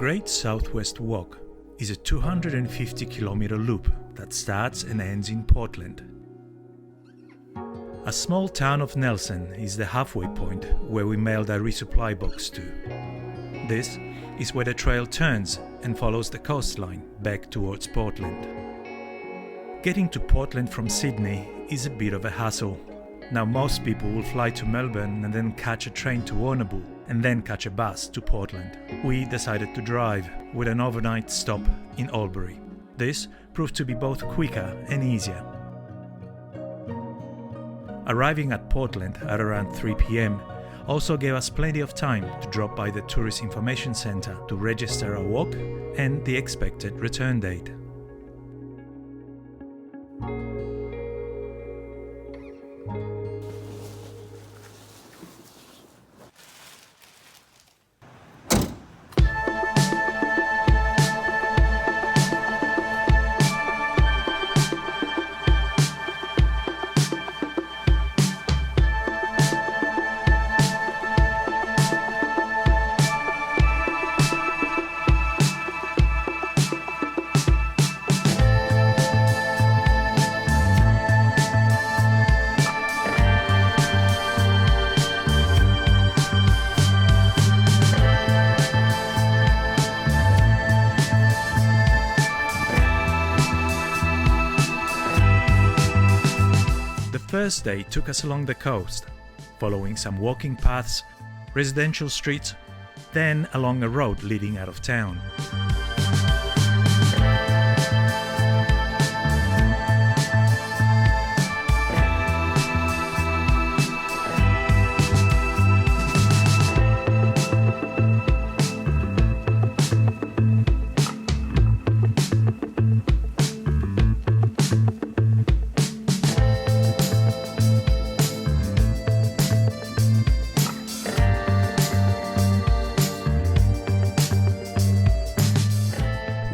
Great Southwest Walk is a 250-kilometer loop that starts and ends in Portland. A small town of Nelson is the halfway point where we mailed our resupply box to. This is where the trail turns and follows the coastline back towards Portland. Getting to Portland from Sydney is a bit of a hassle. Now most people will fly to Melbourne and then catch a train to Warrnambool and then catch a bus to Portland. We decided to drive with an overnight stop in Albury. This proved to be both quicker and easier. Arriving at Portland at around 3 p.m. also gave us plenty of time to drop by the Tourist Information Centre to register our walk and the expected return date. The first day took us along the coast, following some walking paths, residential streets, then along a road leading out of town.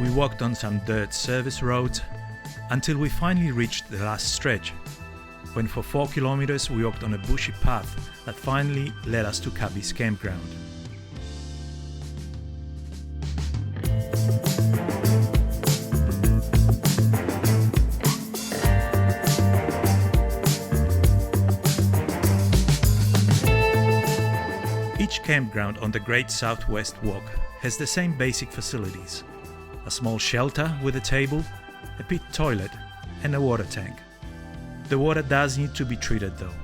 We walked on some dirt service roads until we finally reached the last stretch, when for 4 kilometers we walked on a bushy path that finally led us to Cubby's campground. Each campground on the Great Southwest Walk has the same basic facilities: a small shelter with a table, a pit toilet and a water tank. The water does need to be treated though.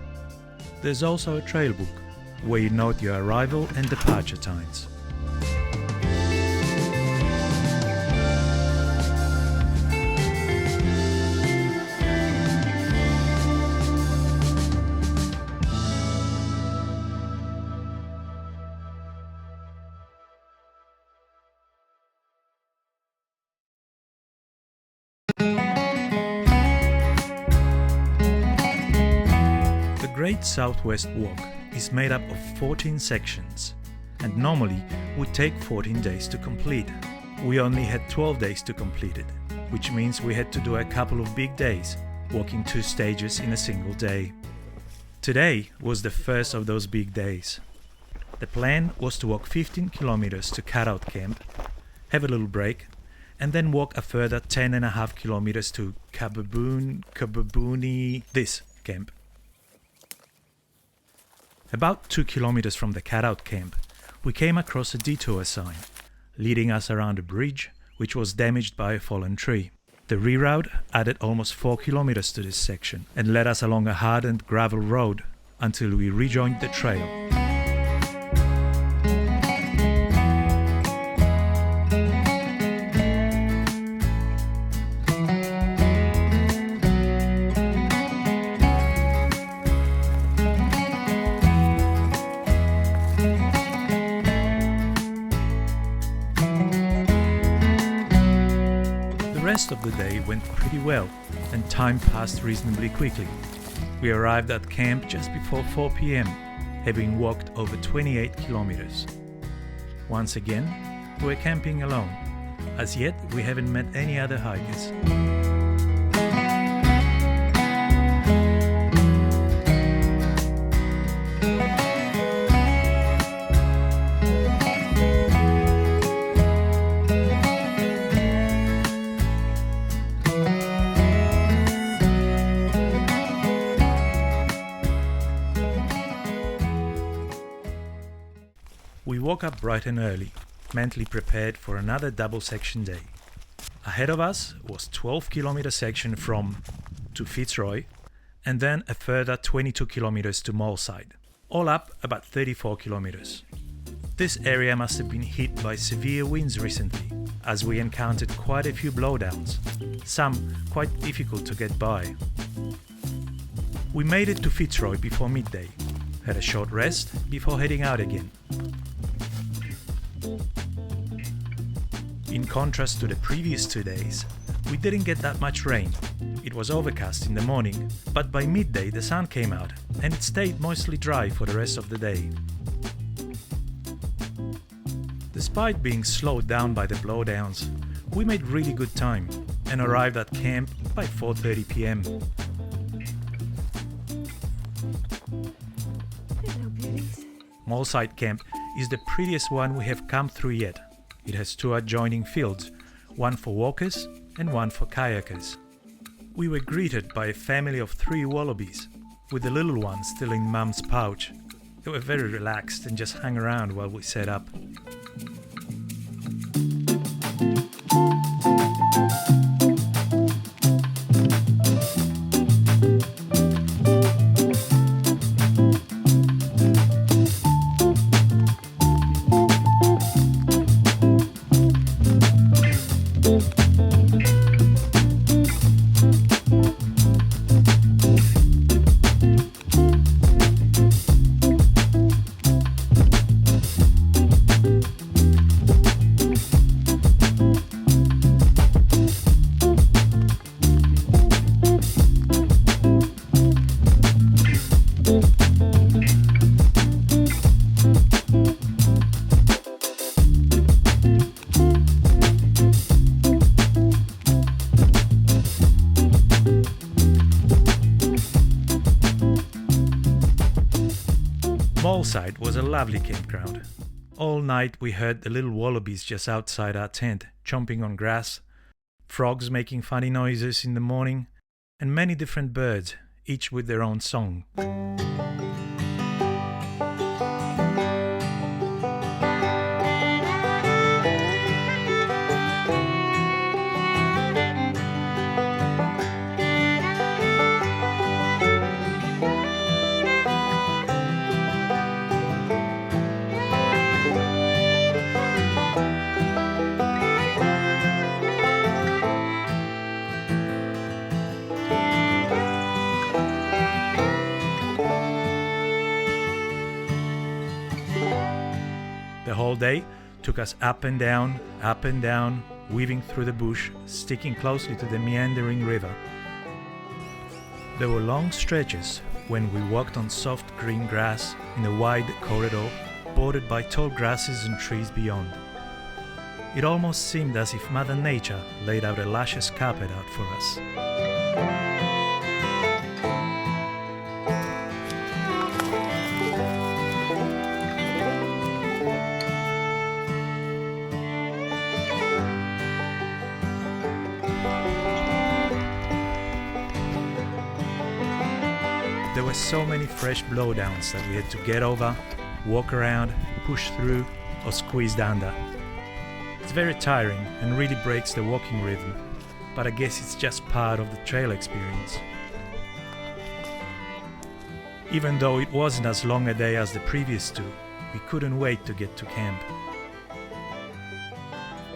There's also a trail book where you note your arrival and departure times. The Great Southwest Walk is made up of 14 sections and normally would take 14 days to complete. We only had 12 days to complete it, which means we had to do a couple of big days, walking 2 stages in a single day. Today was the first of those big days. The plan was to walk 15 kilometers to Cutout camp, have a little break, and then walk a further 10.5 kilometers to Cobboboonee, this camp. About 2 kilometers from the Cutout camp, we came across a detour sign, leading us around a bridge which was damaged by a fallen tree. The reroute added almost 4 kilometers to this section and led us along a hardened gravel road until we rejoined the trail. The rest of the day went pretty well and time passed reasonably quickly. We arrived at camp just before 4 p.m, having walked over 28 kilometers. Once again, we're camping alone. As yet, we haven't met any other hikers. We woke up bright and early, mentally prepared for another double section day. Ahead of us was 12-kilometer section from to Fitzroy, and then a further 22 kilometers to Moleside, all up about 34 kilometers. This area must have been hit by severe winds recently, as we encountered quite a few blowdowns, some quite difficult to get by. We made it to Fitzroy before midday, had a short rest before heading out again. In contrast to the previous 2 days, we didn't get that much rain. It was overcast in the morning, but by midday the sun came out and it stayed mostly dry for the rest of the day. Despite being slowed down by the blowdowns, we made really good time and arrived at camp by 4:30 p.m. Moleside camp is the prettiest one we have come through yet. It has 2 adjoining fields, one for walkers and one for kayakers. We were greeted by a family of 3 wallabies, with the little one still in Mum's pouch. They were very relaxed and just hung around while we set up. Moleside was a lovely campground. All night we heard the little wallabies just outside our tent, chomping on grass, frogs making funny noises in the morning, and many different birds, each with their own song. The whole day took us up and down, weaving through the bush, sticking closely to the meandering river. There were long stretches when we walked on soft green grass in a wide corridor bordered by tall grasses and trees beyond. It almost seemed as if Mother Nature laid out a luscious carpet out for us. There were so many fresh blowdowns that we had to get over, walk around, push through, or squeeze under. It's very tiring and really breaks the walking rhythm, but I guess it's just part of the trail experience. Even though it wasn't as long a day as the previous 2, we couldn't wait to get to camp.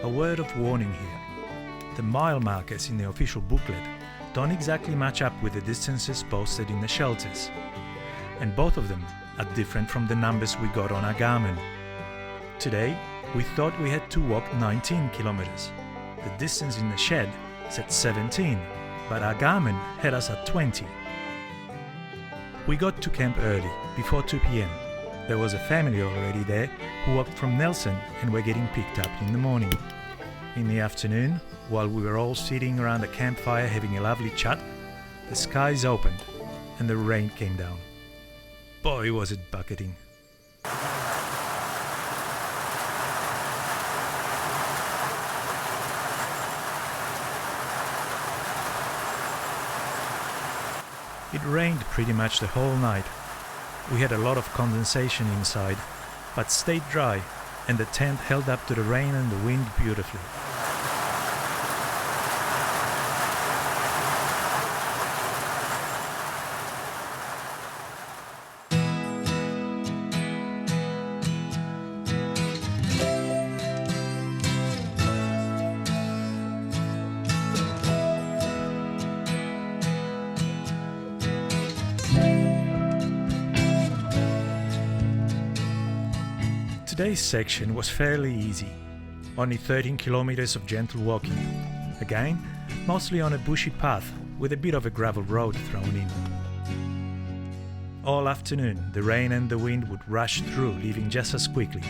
A word of warning here. The mile markers in the official booklet don't exactly match up with the distances posted in the shelters, and both of them are different from the numbers we got on our Garmin. Today, we thought we had to walk 19 kilometers. The distance in the shed said 17, but our Garmin had us at 20. We got to camp early, before 2 p.m. There was a family already there who walked from Nelson and were getting picked up in the morning. In the afternoon, while we were all sitting around the campfire having a lovely chat, the skies opened and the rain came down. Boy, was it bucketing. It rained pretty much the whole night. We had a lot of condensation inside, but stayed dry, and the tent held up to the rain and the wind beautifully. Today's section was fairly easy, only 13 kilometers of gentle walking, again mostly on a bushy path with a bit of a gravel road thrown in. All afternoon the rain and the wind would rush through, leaving just as quickly.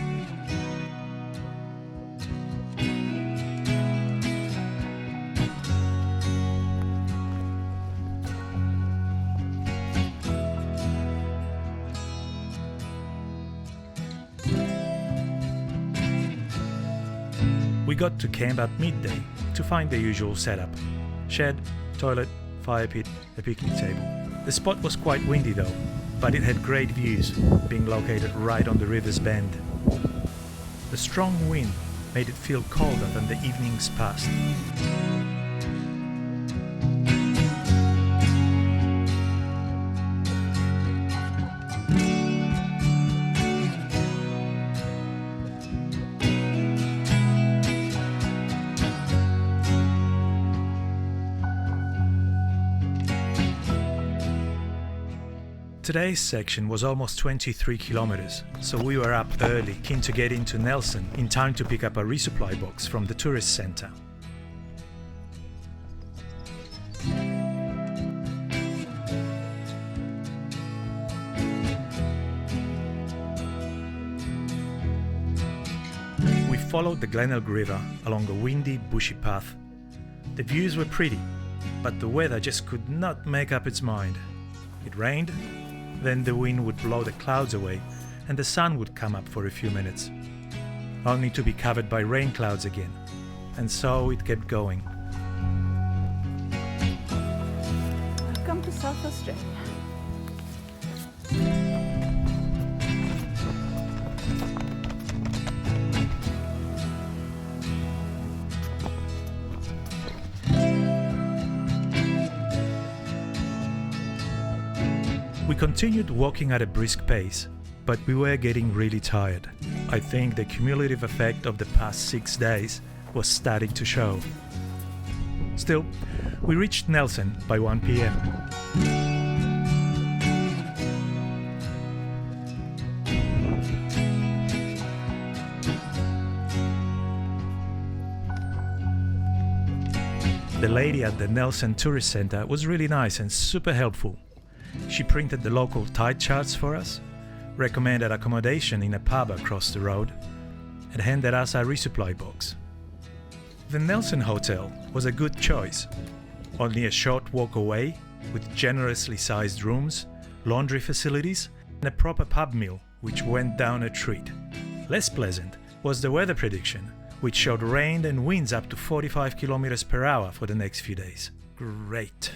We got to camp at midday to find the usual setup: shed, toilet, fire pit, a picnic table. The spot was quite windy though, but it had great views, being located right on the river's bend. The strong wind made it feel colder than the evenings past. Today's section was almost 23 kilometers, so we were up early, keen to get into Nelson in time to pick up a resupply box from the tourist centre. We followed the Glenelg River along a windy, bushy path. The views were pretty, but the weather just could not make up its mind. It rained, then the wind would blow the clouds away and the sun would come up for a few minutes, only to be covered by rain clouds again. And so it kept going. Welcome to South Australia. We continued walking at a brisk pace, but we were getting really tired. I think the cumulative effect of the past 6 days was starting to show. Still, we reached Nelson by 1 p.m. The lady at the Nelson Tourist Centre was really nice and super helpful. She printed the local tide charts for us, recommended accommodation in a pub across the road, and handed us a resupply box. The Nelson Hotel was a good choice, only a short walk away, with generously sized rooms, laundry facilities, and a proper pub meal which went down a treat. Less pleasant was the weather prediction, which showed rain and winds up to 45 km per hour for the next few days. Great.